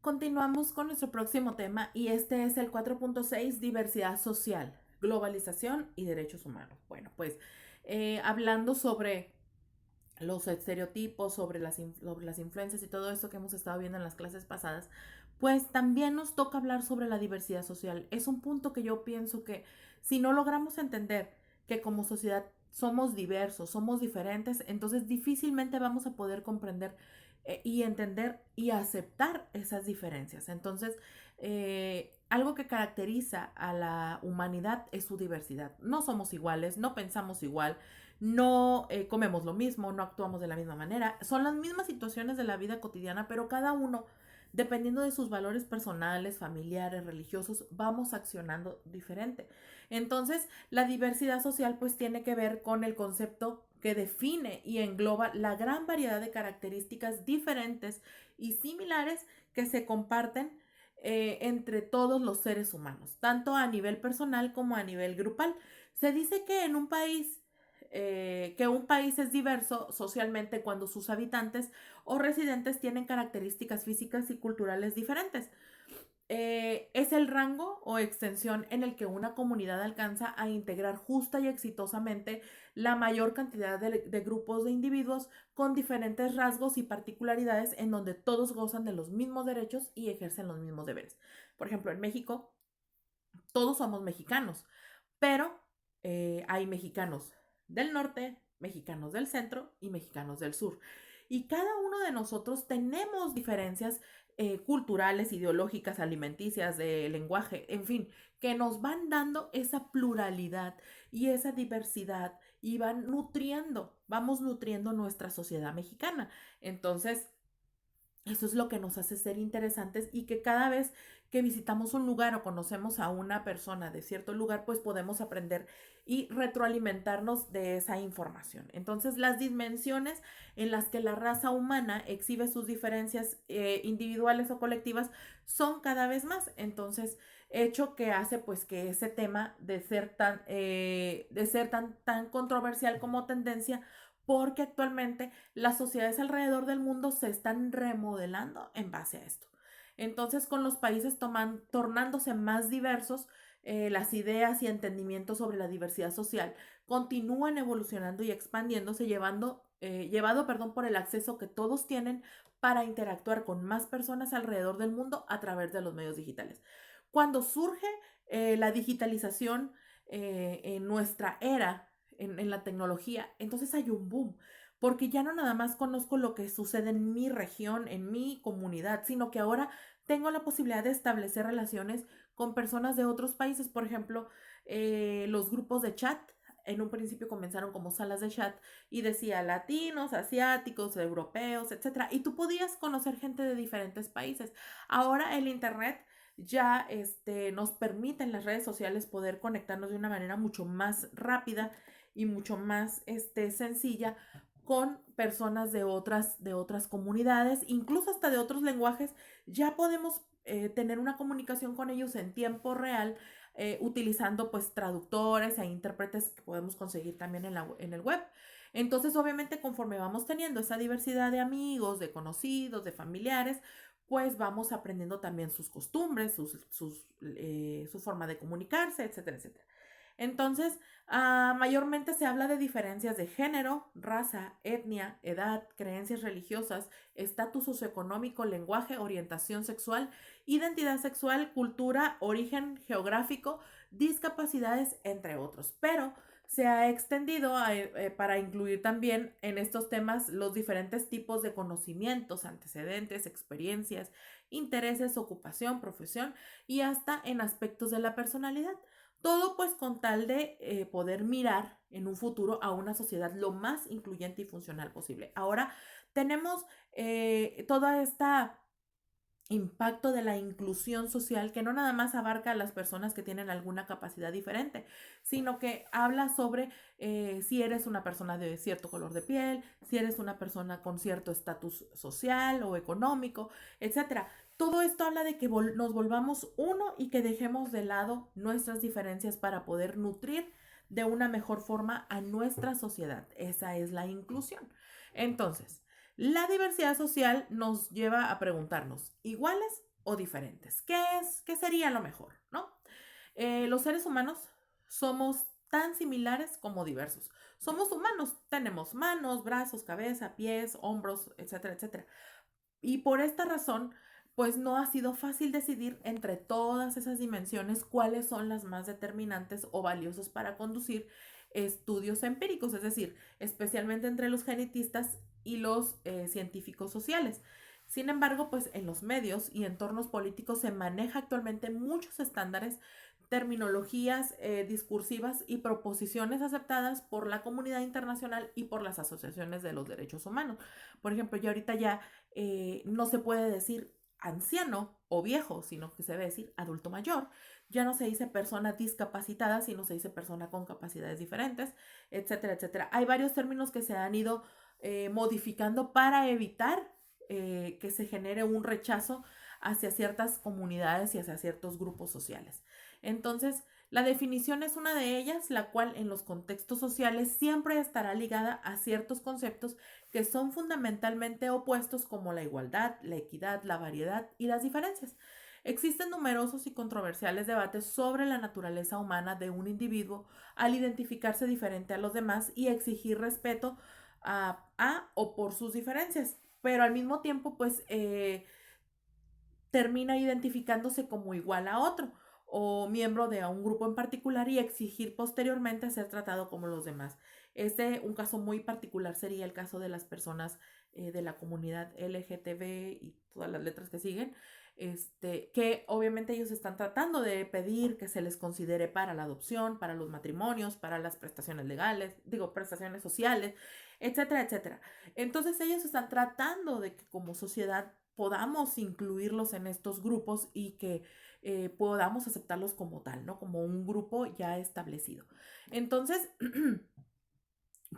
continuamos con nuestro próximo tema y este es el 4.6, diversidad social, globalización y derechos humanos. Bueno, pues hablando sobre los estereotipos, sobre las influencias y todo esto que hemos estado viendo en las clases pasadas, pues también nos toca hablar sobre la diversidad social. Es un punto que yo pienso que si no logramos entender que como sociedad somos diversos, somos diferentes, entonces difícilmente vamos a poder comprender y entender y aceptar esas diferencias. Entonces, algo que caracteriza a la humanidad es su diversidad. No somos iguales, no pensamos igual, no comemos lo mismo, no actuamos de la misma manera. Son las mismas situaciones de la vida cotidiana, pero cada uno, dependiendo de sus valores personales, familiares, religiosos, vamos accionando diferente. Entonces, la diversidad social pues tiene que ver con el concepto que define y engloba la gran variedad de características diferentes y similares que se comparten entre todos los seres humanos, tanto a nivel personal como a nivel grupal. Se dice que en un país que un país es diverso socialmente cuando sus habitantes o residentes tienen características físicas y culturales diferentes. Es el rango o extensión en el que una comunidad alcanza a integrar justa y exitosamente la mayor cantidad de grupos de individuos con diferentes rasgos y particularidades en donde todos gozan de los mismos derechos y ejercen los mismos deberes. Por ejemplo, en México, todos somos mexicanos, pero hay mexicanos del norte, mexicanos del centro y mexicanos del sur. Y cada uno de nosotros tenemos diferencias culturales, ideológicas, alimenticias, de lenguaje, en fin, que nos van dando esa pluralidad y esa diversidad y vamos nutriendo nuestra sociedad mexicana. Entonces, eso es lo que nos hace ser interesantes y que cada vez que visitamos un lugar o conocemos a una persona de cierto lugar, pues podemos aprender y retroalimentarnos de esa información. Entonces, las dimensiones en las que la raza humana exhibe sus diferencias individuales o colectivas son cada vez más. Entonces, hecho que hace pues que ese tema de ser tan controversial como tendencia, porque actualmente las sociedades alrededor del mundo se están remodelando en base a esto. Entonces, con los países tornándose más diversos, las ideas y entendimientos sobre la diversidad social continúan evolucionando y expandiéndose, llevado, perdón, por el acceso que todos tienen para interactuar con más personas alrededor del mundo a través de los medios digitales. Cuando surge la digitalización en nuestra era, en la tecnología, entonces hay un boom, porque ya no nada más conozco lo que sucede en mi región, en mi comunidad, sino que ahora tengo la posibilidad de establecer relaciones con personas de otros países. Por ejemplo, los grupos de chat. En un principio comenzaron como salas de chat y decía latinos, asiáticos, europeos, etcétera. Y tú podías conocer gente de diferentes países. Ahora el internet ya nos permite en las redes sociales poder conectarnos de una manera mucho más rápida y mucho más sencilla con personas de otras comunidades, incluso hasta de otros lenguajes. Ya podemos tener una comunicación con ellos en tiempo real, utilizando pues traductores e intérpretes que podemos conseguir también en el web. Entonces, obviamente, conforme vamos teniendo esa diversidad de amigos, de conocidos, de familiares, pues vamos aprendiendo también sus costumbres, su forma de comunicarse, etcétera, etcétera. Entonces, mayormente se habla de diferencias de género, raza, etnia, edad, creencias religiosas, estatus socioeconómico, lenguaje, orientación sexual, identidad sexual, cultura, origen geográfico, discapacidades, entre otros. Pero se ha extendido para incluir también en estos temas los diferentes tipos de conocimientos, antecedentes, experiencias, intereses, ocupación, profesión y hasta en aspectos de la personalidad. Todo pues con tal de poder mirar en un futuro a una sociedad lo más incluyente y funcional posible. Ahora tenemos toda esta impacto de la inclusión social que no nada más abarca a las personas que tienen alguna capacidad diferente, sino que habla sobre si eres una persona de cierto color de piel, si eres una persona con cierto estatus social o económico, etcétera. Todo esto habla de que nos volvamos uno y que dejemos de lado nuestras diferencias para poder nutrir de una mejor forma a nuestra sociedad. Esa es la inclusión. Entonces, la diversidad social nos lleva a preguntarnos, ¿iguales o diferentes. ¿Qué sería lo mejor, no? Los seres humanos somos tan similares como diversos. Somos humanos, tenemos manos, brazos, cabeza, pies, hombros, etcétera, etcétera. Y por esta razón, pues no ha sido fácil decidir entre todas esas dimensiones cuáles son las más determinantes o valiosas para conducir estudios empíricos, es decir, especialmente entre los genetistas y los científicos sociales. Sin embargo, pues en los medios y entornos políticos se maneja actualmente muchos estándares, terminologías discursivas y proposiciones aceptadas por la comunidad internacional y por las asociaciones de los derechos humanos. Por ejemplo, ya ahorita no se puede decir anciano o viejo, sino que se debe decir adulto mayor. Ya no se dice persona discapacitada, sino se dice persona con capacidades diferentes, etcétera, etcétera. Hay varios términos que se han ido modificando para evitar que se genere un rechazo hacia ciertas comunidades y hacia ciertos grupos sociales. Entonces, la definición es una de ellas, la cual en los contextos sociales siempre estará ligada a ciertos conceptos que son fundamentalmente opuestos como la igualdad, la equidad, la variedad y las diferencias. Existen numerosos y controversiales debates sobre la naturaleza humana de un individuo al identificarse diferente a los demás y exigir respeto a o por sus diferencias, pero al mismo tiempo pues termina identificándose como igual a otro o miembro de un grupo en particular y exigir posteriormente ser tratado como los demás. Un caso muy particular sería el caso de las personas de la comunidad LGTB y todas las letras que siguen, que obviamente ellos están tratando de pedir que se les considere para la adopción, para los matrimonios, para las prestaciones legales, prestaciones sociales, etcétera, etcétera. Entonces ellos están tratando de que como sociedad podamos incluirlos en estos grupos y que podamos aceptarlos como tal, ¿no? Como un grupo ya establecido. Entonces,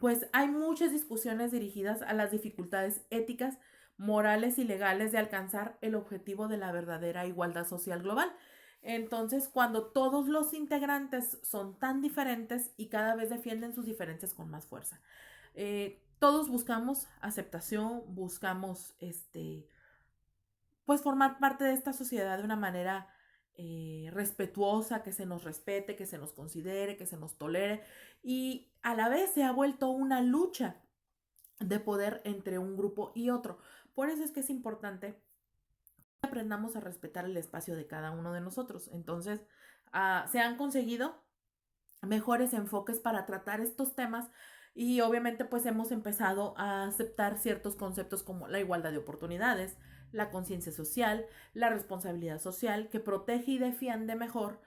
pues hay muchas discusiones dirigidas a las dificultades éticas, morales y legales de alcanzar el objetivo de la verdadera igualdad social global. Entonces, cuando todos los integrantes son tan diferentes y cada vez defienden sus diferencias con más fuerza. Todos buscamos aceptación, buscamos pues formar parte de esta sociedad de una manera respetuosa, que se nos respete, que se nos considere, que se nos tolere y a la vez se ha vuelto una lucha de poder entre un grupo y otro. Por eso es que es importante que aprendamos a respetar el espacio de cada uno de nosotros. Entonces, se han conseguido mejores enfoques para tratar estos temas y obviamente pues hemos empezado a aceptar ciertos conceptos como la igualdad de oportunidades, la conciencia social, la responsabilidad social que protege y defiende mejor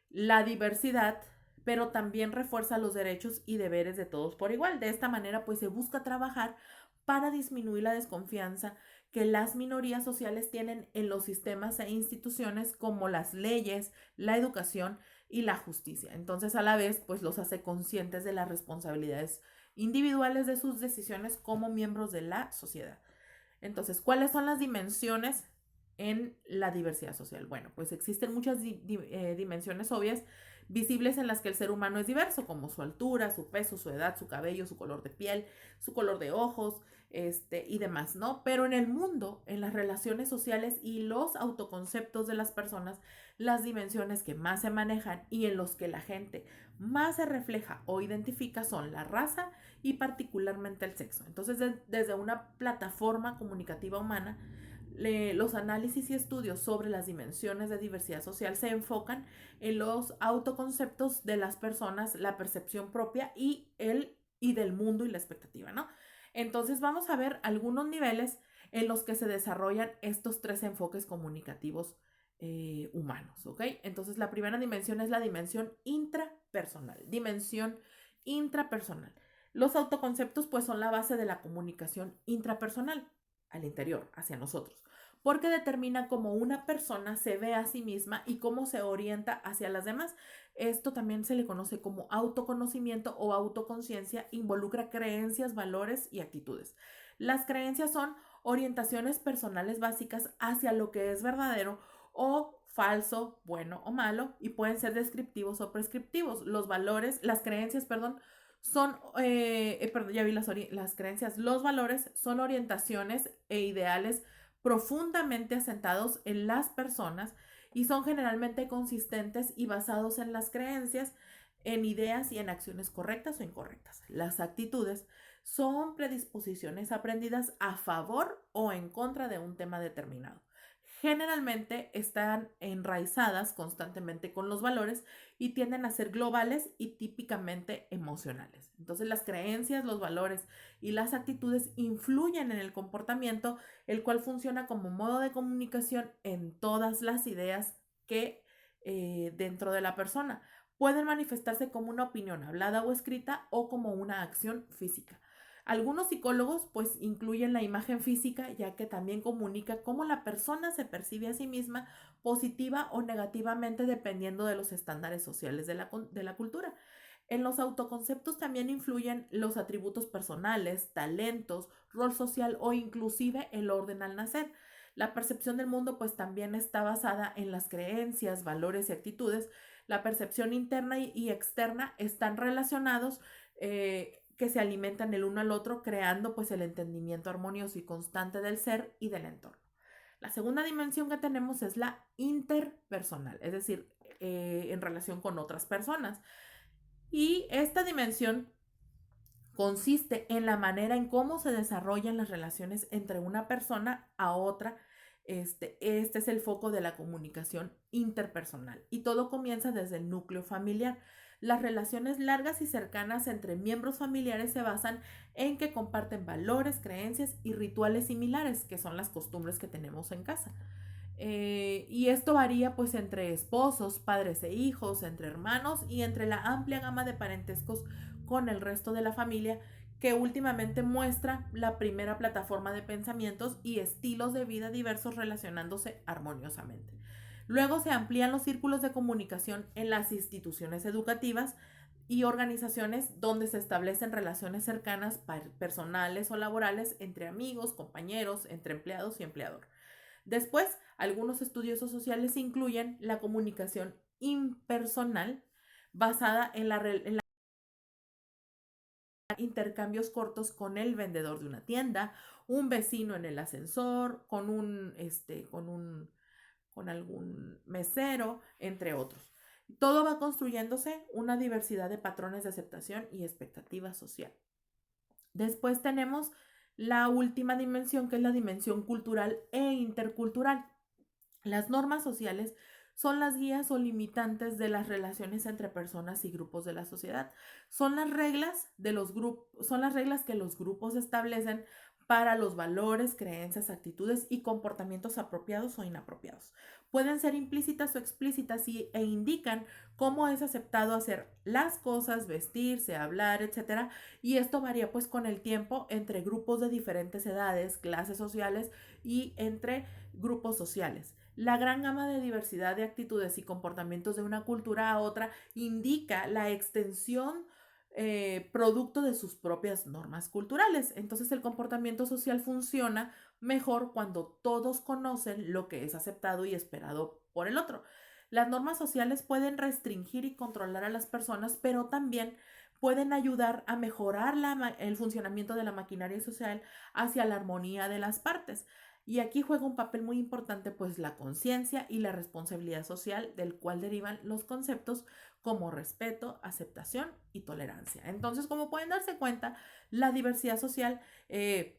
la diversidad, pero también refuerza los derechos y deberes de todos por igual. De esta manera pues se busca trabajar para disminuir la desconfianza que las minorías sociales tienen en los sistemas e instituciones como las leyes, la educación y la justicia. Entonces, a la vez, pues los hace conscientes de las responsabilidades individuales de sus decisiones como miembros de la sociedad. Entonces, ¿cuáles son las dimensiones en la diversidad social? Bueno, pues existen muchas dimensiones obvias visibles en las que el ser humano es diverso, como su altura, su peso, su edad, su cabello, su color de piel, su color de ojos, y demás, ¿no? Pero en el mundo, en las relaciones sociales y los autoconceptos de las personas, las dimensiones que más se manejan y en los que la gente más se refleja o identifica son la raza y particularmente el sexo. Entonces, desde una plataforma comunicativa humana, los análisis y estudios sobre las dimensiones de diversidad social se enfocan en los autoconceptos de las personas, la percepción propia y del mundo y la expectativa, ¿no? Entonces vamos a ver algunos niveles en los que se desarrollan estos tres enfoques comunicativos humanos, ¿ok? Entonces la primera dimensión es la dimensión intrapersonal. Dimensión intrapersonal. Los autoconceptos pues son la base de la comunicación intrapersonal al interior, hacia nosotros, porque determina cómo una persona se ve a sí misma y cómo se orienta hacia las demás. Esto también se le conoce como autoconocimiento o autoconciencia, involucra creencias, valores y actitudes. Las creencias son orientaciones personales básicas hacia lo que es verdadero o falso, bueno o malo, y pueden ser descriptivos o prescriptivos. Los valores, las creencias, perdón, son, perdón, ya vi las creencias, los valores son orientaciones e ideales profundamente asentados en las personas y son generalmente consistentes y basados en las creencias, en ideas y en acciones correctas o incorrectas. Las actitudes son predisposiciones aprendidas a favor o en contra de un tema determinado. Generalmente están enraizadas constantemente con los valores y tienden a ser globales y típicamente emocionales. Entonces las creencias, los valores y las actitudes influyen en el comportamiento, el cual funciona como modo de comunicación en todas las ideas que dentro de la persona. Pueden manifestarse como una opinión hablada o escrita o como una acción física. Algunos psicólogos pues incluyen la imagen física ya que también comunica cómo la persona se percibe a sí misma positiva o negativamente dependiendo de los estándares sociales de la cultura. En los autoconceptos también influyen los atributos personales, talentos, rol social o inclusive el orden al nacer. La percepción del mundo pues también está basada en las creencias, valores y actitudes. La percepción interna y externa están relacionados que se alimentan el uno al otro, creando pues el entendimiento armonioso y constante del ser y del entorno. La segunda dimensión que tenemos es la interpersonal, es decir, en relación con otras personas. Y esta dimensión consiste en la manera en cómo se desarrollan las relaciones entre una persona a otra. Este es el foco de la comunicación interpersonal y todo comienza desde el núcleo familiar. Las relaciones largas y cercanas entre miembros familiares se basan en que comparten valores, creencias y rituales similares, que son las costumbres que tenemos en casa. Y esto varía pues entre esposos, padres e hijos, entre hermanos y entre la amplia gama de parentescos con el resto de la familia que últimamente muestra la primera plataforma de pensamientos y estilos de vida diversos relacionándose armoniosamente. Luego se amplían los círculos de comunicación en las instituciones educativas y organizaciones donde se establecen relaciones cercanas personales o laborales entre amigos, compañeros, entre empleados y empleador. Después, algunos estudiosos sociales incluyen la comunicación impersonal basada en la intercambios cortos con el vendedor de una tienda, un vecino en el ascensor, con algún mesero, entre otros. Todo va construyéndose una diversidad de patrones de aceptación y expectativa social. Después tenemos la última dimensión, que es la dimensión cultural e intercultural. Las normas sociales son las guías o limitantes de las relaciones entre personas y grupos de la sociedad. Son las reglas que los grupos establecen para los valores, creencias, actitudes y comportamientos apropiados o inapropiados. Pueden ser implícitas o explícitas e indican cómo es aceptado hacer las cosas, vestirse, hablar, etcétera. Y esto varía pues con el tiempo entre grupos de diferentes edades, clases sociales y entre grupos sociales. La gran gama de diversidad de actitudes y comportamientos de una cultura a otra indica la extensión producto de sus propias normas culturales. Entonces el comportamiento social funciona mejor cuando todos conocen lo que es aceptado y esperado por el otro. Las normas sociales pueden restringir y controlar a las personas, pero también pueden ayudar a mejorar el funcionamiento de la maquinaria social hacia la armonía de las partes. Y aquí juega un papel muy importante pues la conciencia y la responsabilidad social del cual derivan los conceptos como respeto, aceptación y tolerancia. Entonces, como pueden darse cuenta, la diversidad social es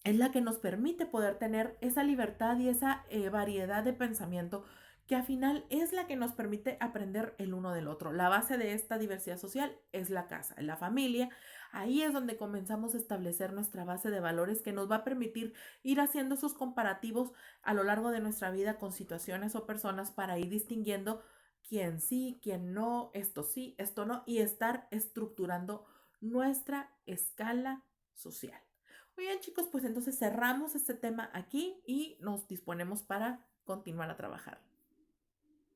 la que nos permite poder tener esa libertad y esa variedad de pensamiento que al final es la que nos permite aprender el uno del otro. La base de esta diversidad social es la casa, la familia. Ahí es donde comenzamos a establecer nuestra base de valores que nos va a permitir ir haciendo esos comparativos a lo largo de nuestra vida con situaciones o personas para ir distinguiendo quién sí, quién no, esto sí, esto no, y estar estructurando nuestra escala social. Muy bien, chicos, pues entonces cerramos este tema aquí y nos disponemos para continuar a trabajar.